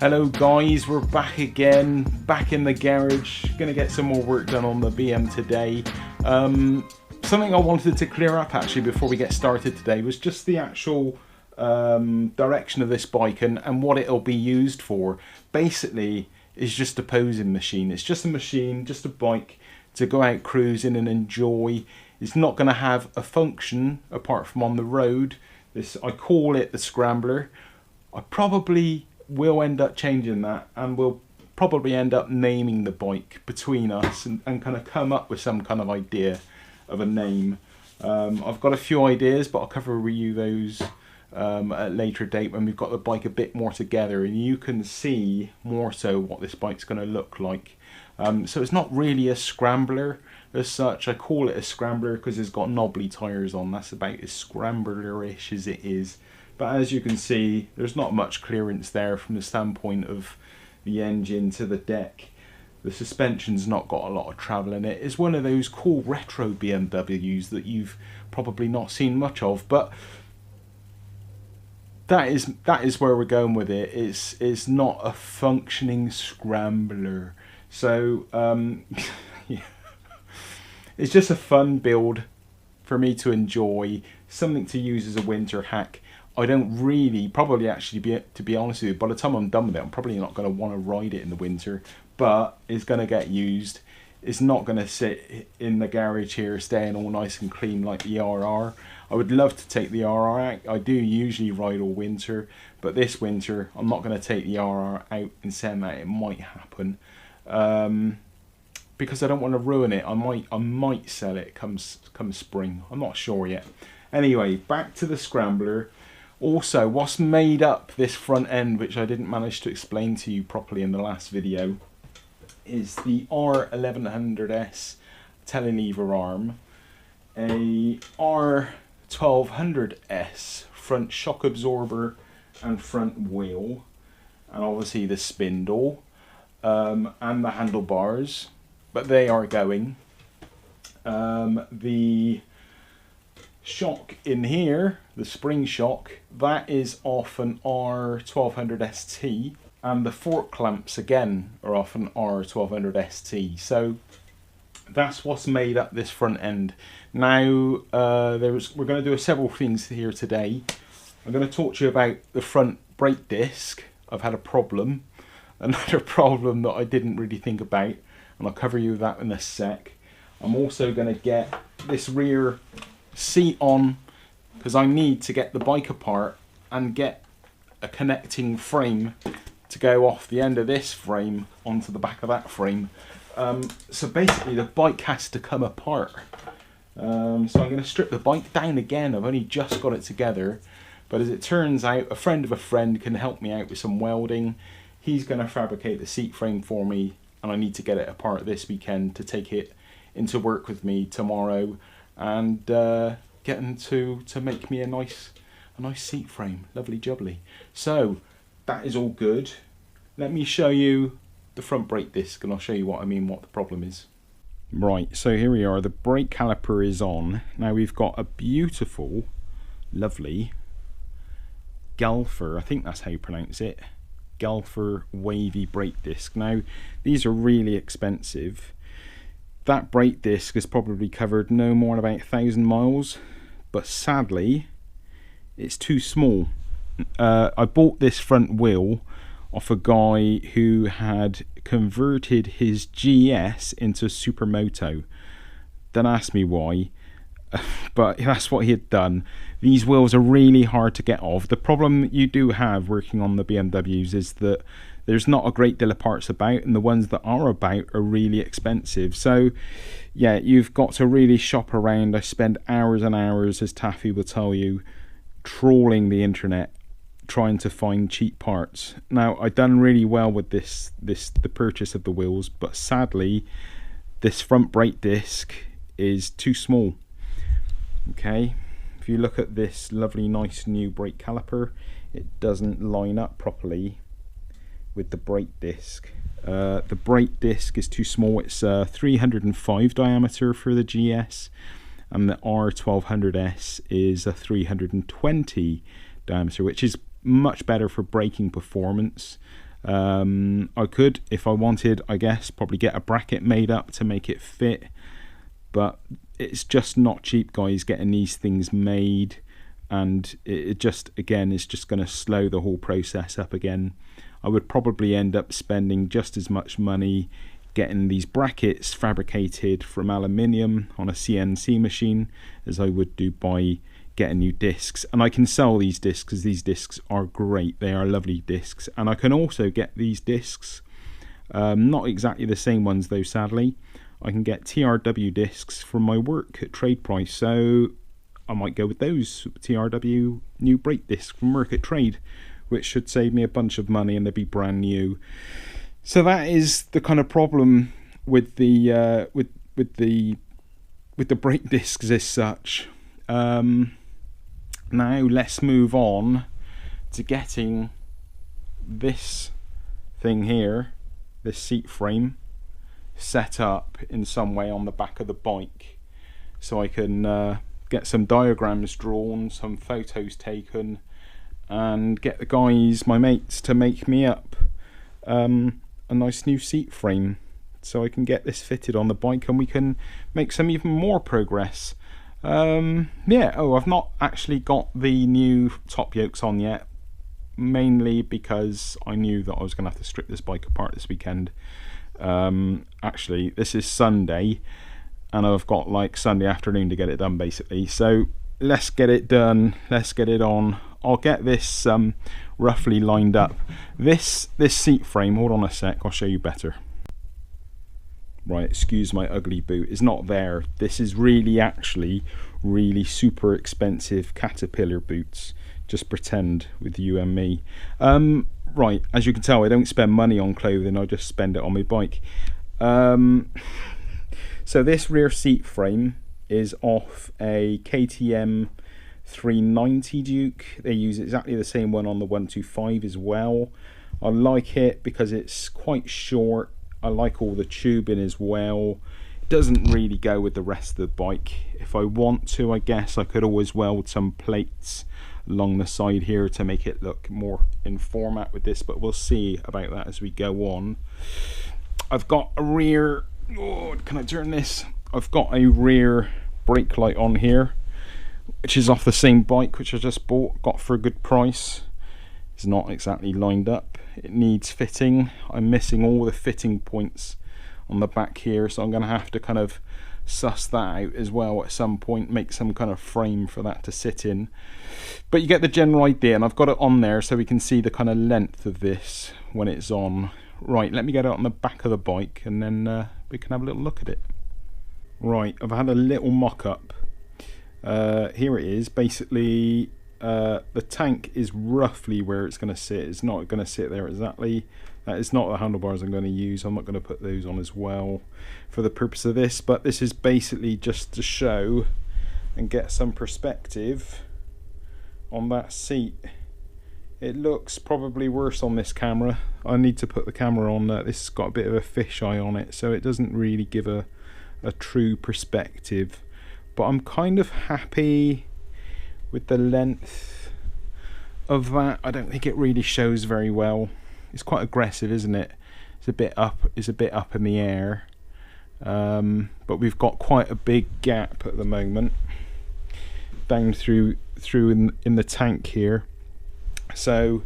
Hello guys, we're back again, back in the garage, gonna get some more work done on the BM today. Something I wanted to clear up actually before we get started today was just the actual direction of this bike and what it'll be used for. Basically, it's just a posing machine. It's just a machine, just a bike to go out cruising and enjoy. It's not gonna have a function apart from on the road. I call it the Scrambler. I probably will end up changing that, and we'll probably end up naming the bike between us and kind of come up with some kind of idea of a name. I've got a few ideas, but I'll cover with you those at a later date when we've got the bike a bit more together and you can see more so what this bike's going to look like. So it's not really a Scrambler as such. I call it a Scrambler because it's got knobbly tyres on. That's about as Scrambler-ish as it is. But as you can see, there's not much clearance there from the standpoint of the engine to the deck. The suspension's not got a lot of travel in it. It's one of those cool retro BMWs that you've probably not seen much of, but that is where we're going with it. It's not a functioning Scrambler. So yeah. It's just a fun build for me to enjoy, something to use as a winter hack. I don't really, probably actually, to be honest with you, by the time I'm done with it, I'm probably not going to want to ride it in the winter, but it's going to get used. It's not going to sit in the garage here staying all nice and clean like the RR. I would love to take the RR out. I do usually ride all winter, but this winter I'm not going to take the RR out and send that. It might happen because I don't want to ruin it. I might sell it come spring. I'm not sure yet. Anyway, back to the Scrambler. Also, what's made up this front end, which I didn't manage to explain to you properly in the last video, is the R1100S telelever arm, a R1200S front shock absorber and front wheel, and obviously the spindle and the handlebars, but they are going. The shock in here, the spring shock, that is off an R1200ST, and the fork clamps again are off an R1200ST. So that's what's made up this front end. Now we're going to do several things here today. I'm going to talk to you about the front brake disc. I've had a problem, another problem that I didn't really think about, and I'll cover you with that in a sec. I'm also going to get this rear seat on because I need to get the bike apart and get a connecting frame to go off the end of this frame onto the back of that frame. So basically the bike has to come apart. So I'm going to strip the bike down again. I've only just got it together, but as it turns out, a friend of a friend can help me out with some welding. He's going to fabricate the seat frame for me, and I need to get it apart this weekend to take it into work with me tomorrow and get them to make me a nice seat frame. Lovely jubbly. So that is all good. Let me show you the front brake disc and I'll show you what I mean, what the problem is. Right, so here we are. The brake caliper is on. Now we've got a beautiful, lovely Galfer, I think that's how you pronounce it, Galfer wavy brake disc. Now these are really expensive. That brake disc has probably covered no more than about 1,000 miles, but sadly it's too small. I bought this front wheel off a guy who had converted his GS into a Supermoto. Don't ask me why, but that's what he had done. These wheels are really hard to get off. The problem you do have working on the BMWs is that there's not a great deal of parts about, and the ones that are about are really expensive. So yeah, you've got to really shop around. I spend hours and hours, as Taffy will tell you, trawling the internet trying to find cheap parts. Now I've done really well with the purchase of the wheels, but sadly this front brake disc is too small. Okay, if you look at this lovely nice new brake caliper, it doesn't line up properly with the brake disc. The brake disc is too small. It's 305 diameter for the GS, and the R1200S is a 320 diameter, which is much better for braking performance. I could, if I wanted, I guess, probably get a bracket made up to make it fit, but it's just not cheap, guys, getting these things made, and it just, again, is just going to slow the whole process up again. I would probably end up spending just as much money getting these brackets fabricated from aluminium on a CNC machine as I would do by getting new discs. And I can sell these discs because these discs are great, they are lovely discs. And I can also get these discs, not exactly the same ones though, sadly. I can get TRW discs from my work at trade price, so I might go with those TRW new brake discs from work at trade, which should save me a bunch of money and they'd be brand new. So that is the kind of problem with the with the brake discs as such. Now let's move on to getting this thing here, this seat frame, set up in some way on the back of the bike, so I can get some diagrams drawn, some photos taken, and get the guys, my mates, to make me up a nice new seat frame so I can get this fitted on the bike and we can make some even more progress. Yeah, I've not actually got the new top yokes on yet, mainly because I knew that I was going to have to strip this bike apart this weekend. Actually, this is Sunday and I've got like Sunday afternoon to get it done basically, so let's get it done, let's get it on. I'll get this roughly lined up. This seat frame, hold on a sec, I'll show you better. Right, excuse my ugly boot, it's not there. This is actually really super expensive Caterpillar boots. Just pretend with you and me. Right, as you can tell, I don't spend money on clothing, I just spend it on my bike. So this rear seat frame is off a KTM 390 Duke. They use exactly the same one on the 125 as well. I like it because it's quite short. I like all the tubing as well. It doesn't really go with the rest of the bike. If I want to, I guess I could always weld some plates along the side here to make it look more in format with this, but we'll see about that as we go on. I've got a rear, can I turn this? I've got a rear brake light on here, which is off the same bike which I just got for a good price. It's not exactly lined up, it needs fitting. I'm missing all the fitting points on the back here, so I'm going to have to kind of suss that out as well at some point, make some kind of frame for that to sit in. But you get the general idea, and I've got it on there so we can see the kind of length of this when it's on. Right, let me get it on the back of the bike and then we can have a little look at it. Right, I've had a little mock-up. Here it is. Basically, the tank is roughly where it's going to sit. It's not going to sit there exactly. That is not the handlebars I'm going to use. I'm not going to put those on as well for the purpose of this, but this is basically just to show and get some perspective on that seat. It looks probably worse on this camera. I need to put the camera on. This has got a bit of a fisheye on it, so it doesn't really give a true perspective. But I'm kind of happy with the length of that. I don't think it really shows very well. It's quite aggressive, isn't it? It's a bit up in the air. But we've got quite a big gap at the moment down through in the tank here. So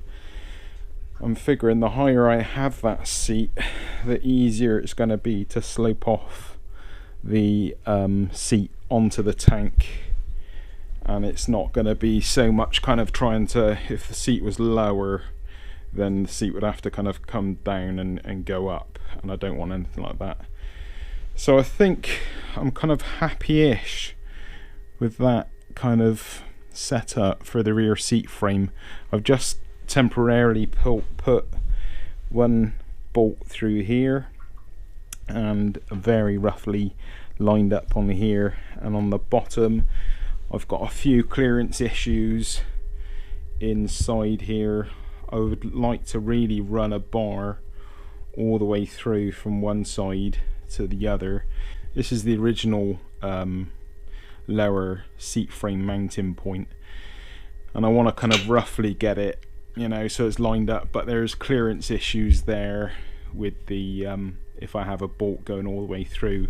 I'm figuring the higher I have that seat, the easier it's going to be to slope off the seat onto the tank, and it's not going to be so much kind of trying to, if the seat was lower, then the seat would have to kind of come down and go up, and I don't want anything like that. So I think I'm kind of happy-ish with that kind of setup for the rear seat frame. I've just temporarily put one bolt through here and very roughly lined up on here, and on the bottom I've got a few clearance issues inside here. I would like to really run a bar all the way through from one side to the other. This is the original lower seat frame mounting point, and I want to kind of roughly get it you know, so it's lined up, but there's clearance issues there with the if I have a bolt going all the way through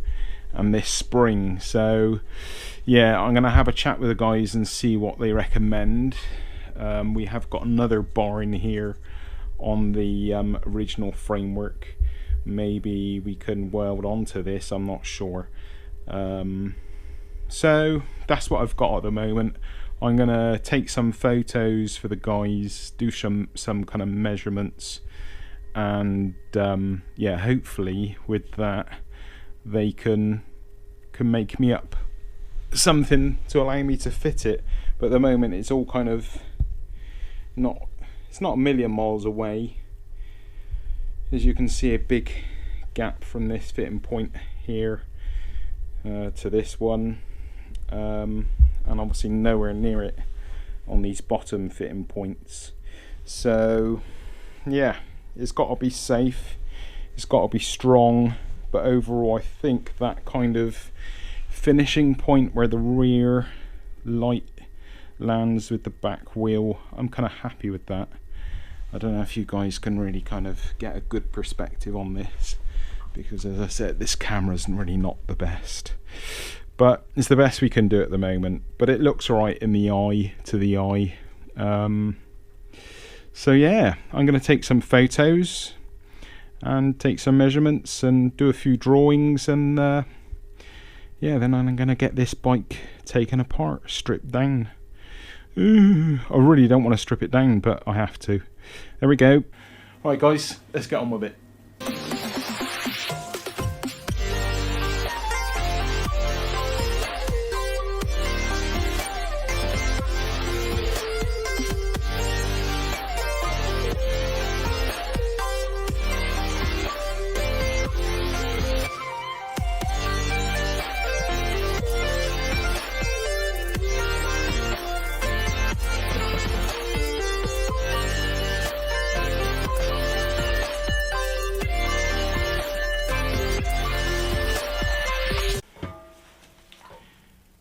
and this spring. So yeah, I'm gonna have a chat with the guys and see what they recommend. We have got another bar in here on the original framework. Maybe we can weld onto this, I'm not sure. So that's what I've got at the moment. I'm gonna take some photos for the guys, do some kind of measurements, and yeah, hopefully with that they can make me up something to allow me to fit it. But at the moment it's all kind of it's not a million miles away. As you can see, a big gap from this fitting point here to this one, and obviously nowhere near it on these bottom fitting points. So yeah, it's got to be safe, it's got to be strong, but overall I think that kind of finishing point where the rear light lands with the back wheel, I'm kind of happy with that. I don't know if you guys can really kind of get a good perspective on this, because as I said, this camera's really not the best, but it's the best we can do at the moment. But it looks alright in the eye, to the eye. So yeah, I'm going to take some photos and take some measurements and do a few drawings, and yeah, then I'm going to get this bike taken apart, stripped down. Ooh, I really don't want to strip it down, but I have to. There we go. Right guys, let's get on with it.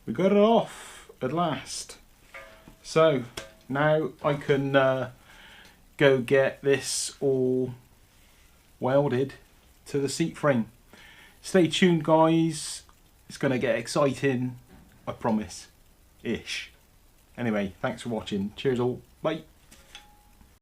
We got it off at last. So now I can go get this all welded to the seat frame. Stay tuned guys, it's going to get exciting, I promise, ish. Anyway, thanks for watching, cheers all, bye.